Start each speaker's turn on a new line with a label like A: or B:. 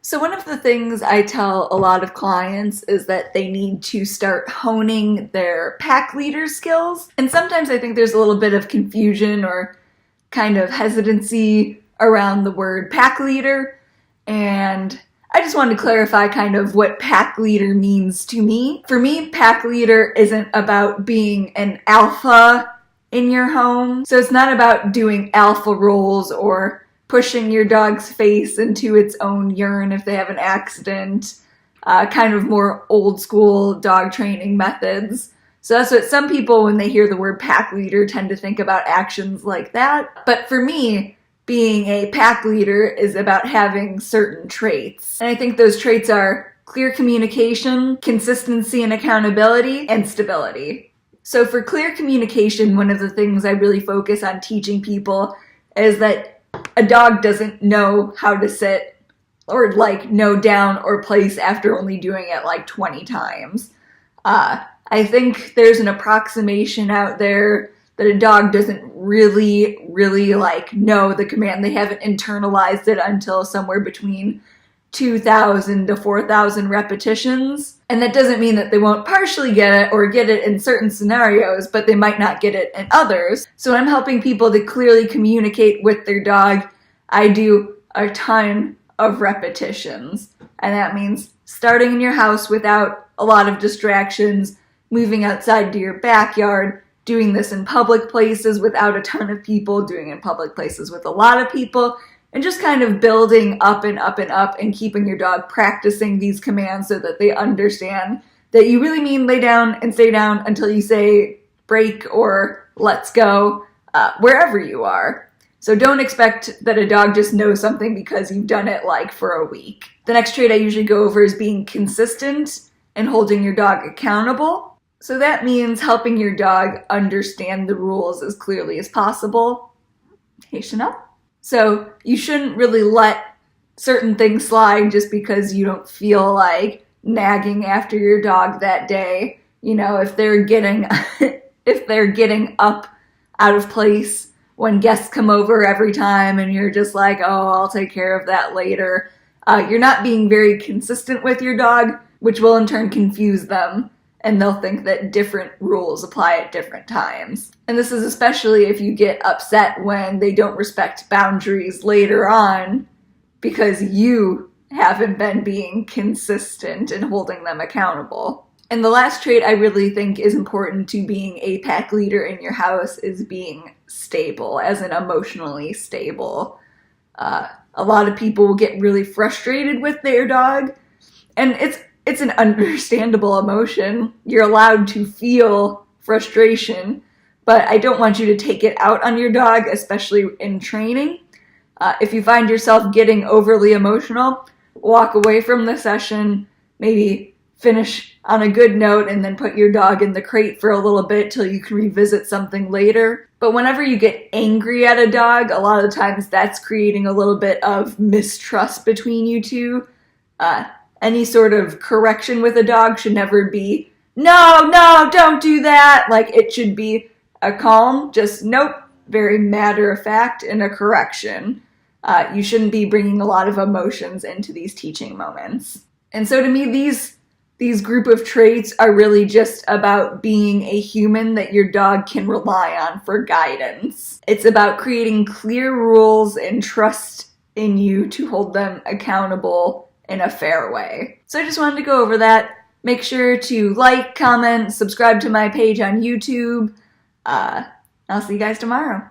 A: So one of the things I tell a lot of clients is that they need to start honing their pack leader skills. And sometimes I think there's a little bit of confusion or kind of hesitancy around the word pack leader. And I just wanted to clarify kind of what pack leader means to me. For me, pack leader isn't about being an alpha in your home. So it's not about doing alpha roles or pushing your dog's face into its own urine if they have an accident, kind of more old school dog training methods. So that's what some people, when they hear the word pack leader, tend to think about actions like that. But for me, being a pack leader is about having certain traits. And I think those traits are clear communication, consistency and accountability, and stability. So for clear communication, one of the things I really focus on teaching people is that a dog doesn't know how to sit or know down or place after only doing it 20 times. I think there's an approximation out there that a dog doesn't really know the command. They haven't internalized it until somewhere between 2,000 to 4,000 repetitions. And that doesn't mean that they won't partially get it or get it in certain scenarios, but they might not get it in others. So I'm helping people to clearly communicate with their dog. I do a ton of repetitions. And that means starting in your house without a lot of distractions, moving outside to your backyard, doing this in public places without a ton of people, doing it in public places with a lot of people, and just kind of building up and up and up and keeping your dog practicing these commands so that they understand that you really mean lay down and stay down until you say break or let's go, wherever you are. So don't expect that a dog just knows something because you've done it for a week. The next trait I usually go over is being consistent and holding your dog accountable. So that means helping your dog understand the rules as clearly as possible. Hey, Chanel? So you shouldn't really let certain things slide just because you don't feel like nagging after your dog that day. You know, if they're getting up out of place when guests come over every time and you're just like, oh, I'll take care of that later. You're not being very consistent with your dog, which will in turn confuse them. And they'll think that different rules apply at different times. And this is especially if you get upset when they don't respect boundaries later on because you haven't been being consistent and holding them accountable. And the last trait I really think is important to being a pack leader in your house is being stable, as in emotionally stable. A lot of people will get really frustrated with their dog, and it's an understandable emotion. You're allowed to feel frustration, but I don't want you to take it out on your dog, especially in training. If you find yourself getting overly emotional, walk away from the session, maybe finish on a good note, and then put your dog in the crate for a little bit till you can revisit something later. But whenever you get angry at a dog, a lot of times that's creating a little bit of mistrust between you two. Any sort of correction with a dog should never be, no, don't do that. It should be a calm, just nope, very matter of fact, and a correction. You shouldn't be bringing a lot of emotions into these teaching moments. And so to me, these group of traits are really just about being a human that your dog can rely on for guidance. It's about creating clear rules and trust in you to hold them accountable in a fair way. So I just wanted to go over that. Make sure to like, comment, subscribe to my page on YouTube. I'll see you guys tomorrow.